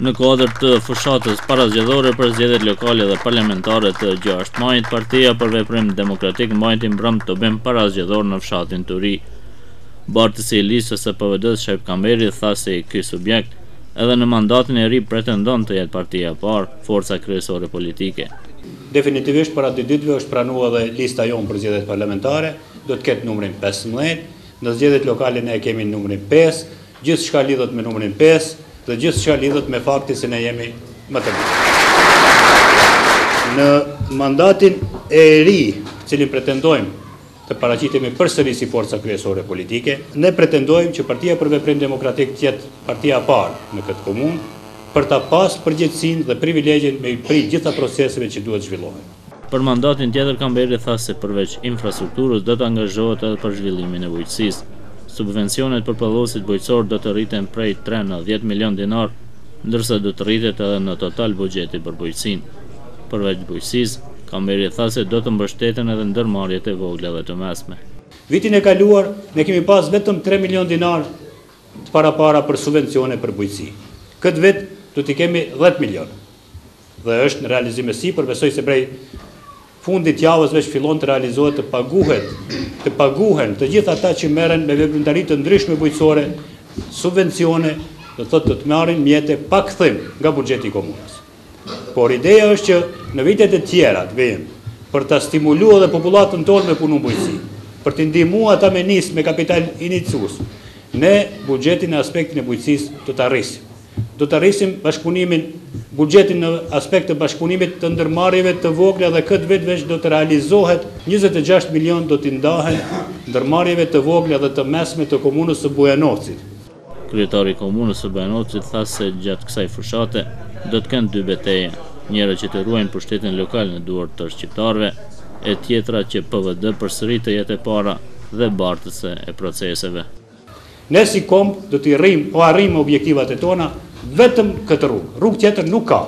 Në kuadër të fushatës parazgjedhore për zgjedhjet lokale dhe parlamentare të 6 majit, Partia për Veprim Demokratik mbajti mbrëmt të BEM parazgjedhor në fshatin të ri. Bartësi i listës së PVD-s Shajb Kamberi tha se ky subjekt edhe në mandatin e ri pretendon të jetë partia e parë, forca kryesore politike. Definitivisht para 2 ditëve është pranuar edhe lista jonë për zgjedhjet parlamentare, do të ketë numrin 15, në zgjedhjet lokale ne kemi numrin 5, gjithçka lidhet me numrin 5 dhe gjithçka lidhet me faktin se ne jemi më të mirë. Në mandatin e ri, cilin pretendojmë të paraqitemi përsëri si forca kryesore politike, ne pretendojmë që Partia për Veprim Demokratik të jetë partia e parë në këtë komunë, për ta pas përgjegjësinë dhe privilegjin me i prit gjitha proceseve që duhet zhvillohen. Për mandatin tjetër, Kamberi tha se përveç infrastrukturës do të angazhohet edhe për zhvillimin e bujqësisë. Subvencionet për pëllësit bujqësor do të rriten prej 3 në 10 milion dinar, ndërsa do të rritet edhe në total buxheti për bujqësinë. Përveç bujqësisë, Kamberi tha se do të mbështeten edhe ndërmarrjet e vogla dhe të mesme. Vitin e kaluar ne kemi pas vetëm 3 milion dinar të para për subvencione për bujqësi. Këtë vit do t'i kemi 10 milion. Dhe është në realizim e sipër, besoj se prej fundit javës veç fillon të realizohet të paguhen të gjithë ata që merren me veprimtari të ndryshme bujqësore, subvencione, do thotë të marrin mjete pa kthim nga buxheti i komunës. Por ideja është që në vitet e tjera të vijnë për ta stimuluar edhe popullatën tonë me punu bujqësi, për të ndihmuar ata me nis me kapital iniciues, ne buxhetin në aspektin e bujqësisë do ta rrisim. Do të rrisim bashkëpunimin, buxhetin në aspekt të bashkëpunimit të ndërmarrjeve të vogla dhe këtë vit veç do të realizohet 26 milion do t'i ndahen ndërmarrjeve të vogla dhe të mesme të komunës së Bujanovcit. Kryetari i komunës së Bujanovcit tha se gjatë kësaj fushate do të kenë 2 betejë, njëra që të ruajnë pushtetin lokal në duart të shqiptarëve, e tjetra që PVD përsëri të jetë e para dhe bartëse e proceseve. Ne si komb do t'i arrijmë objektivat e tona vetëm këtë rrugë tjetër nuk ka.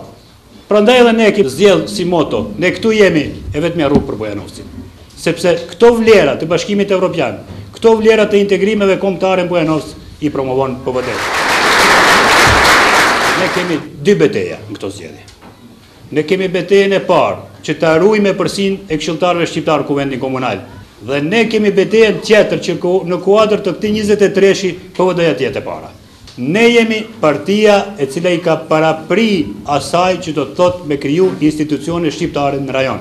Prandaj edhe ne kemi zgjedhur si moto, ne këtu jemi e vetmja rrugë për Bujanovcin. Sepse këto vlera të Bashkimit Evropian, këto vlera të integrimeve kombëtare në Bujanovc i promovon PVD. Ne kemi 2 beteja në këto zgjedhje. Ne kemi betejën e parë që të ruajmë përsinë e këshilltarëve shqiptar Kuvendin Komunal. Dhe ne kemi betejën tjetër që në kuadër të këtij 23-shi PVD-ja të jetë e para. Ne jemi partia e cila i ka parapri asaj që do të thotë me kriju institucione shqiptare në rajon.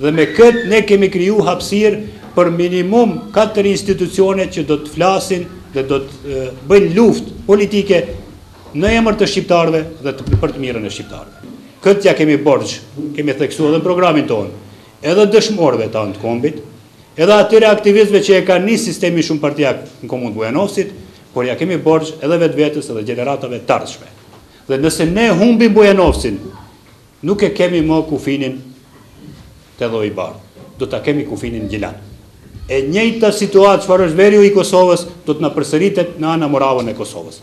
Dhe me këtë ne kemi kriju hapësirë për minimum 4 institucione që do të flasin dhe do të bëjnë luftë politike në emër të shqiptarëve dhe për të mirën e shqiptarëve. Këtë ja kemi borxh, kemi theksuar edhe programin tonë, edhe dëshmorëve tanë të kombit, edhe atyre aktivistëve që e kanë një sistemi shumë partijak në komunë Bujanovcit, por ja kemi borxh edhe vetvetes edhe gjeneratave të ardhshme. Dhe nëse ne humbim Bujanovcin, nuk e kemi më kufinin të Lloj Bardh, do ta kemi kufinin Gjilan. E njëjta situatë çfarë është veriu i Kosovës, do të na përsëritet në Ana Moravën e Kosovës.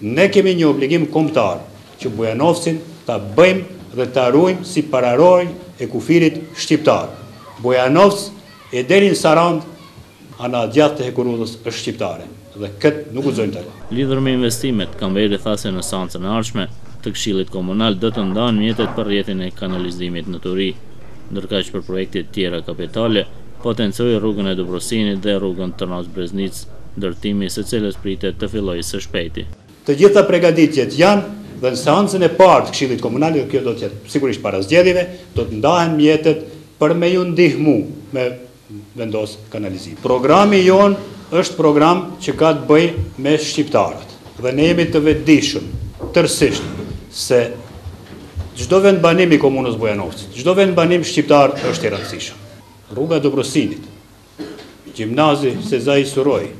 Ne kemi një obligim kombëtar që Bujanovcin ta bëjmë dhe ta ruajmë si pararojë e kufirit shqiptar. Bujanovc e deri në Sarand, ana gjatë të Hekurudhës është shqiptare. Dhe këtë nuk guxojmë të lë. Lidhur me investimet, Kamberi tha se në seancën e ardhshme të Këshillit Komunal do të ndahen mjetet për rrjetin e kanalizimit në Turi, ndërkaq për projekte të tjera kapitale potencoi rrugën e Dobrosinit dhe rrugën Tërnas-Breznic, ndërtimi së cilës pritet të fillojë së shpejti. Të gjitha përgatitjet janë dhe në seancën e parë të Këshillit Komunal, kjo do të jetë sigurisht para zgjedhjeve, do të ndahen mjetet për me ju ndihmu me vendos kanalizim. Programi jon është program që ka të bëjë me shqiptarët. Dhe ne jemi të vetëdijshëm tërësisht se çdo vend banim i komunës Bujanovcit, çdo vend banim shqiptar është i rëndësishëm. Rruga Dobrosinit, gjimnazi Sezai Suroj,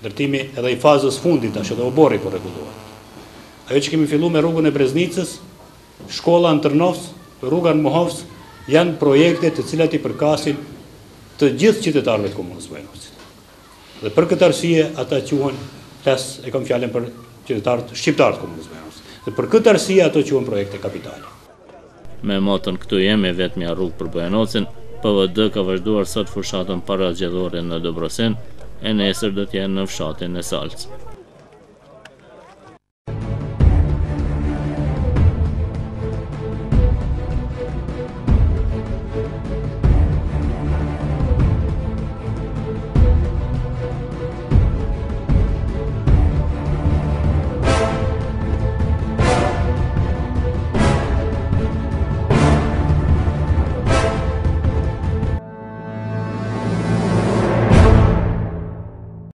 ndërtimi edhe i fazës fundit tash edhe oborri po rregullohet. Ajo që kemi filluar me rrugën e Breznicës, shkolla në Tërnovc, rruga në Mohovc, janë projekte të cilat i përkasin të gjithë qytetarëve të komunës Bujanovcit. Dhe për këtë arsye ata quhen, e kam fjalën për qytetarët shqiptar të komunës Bujanovcit. Dhe për këtë arsye ato quhen projekte kapitale. Me moton këtu jemi vetmja rrugë për Bujanovcin, PVD ka vazhduar sot fushatën parazgjedhore në Dobrosin, e nesër do të jenë në fshatin e Salcë.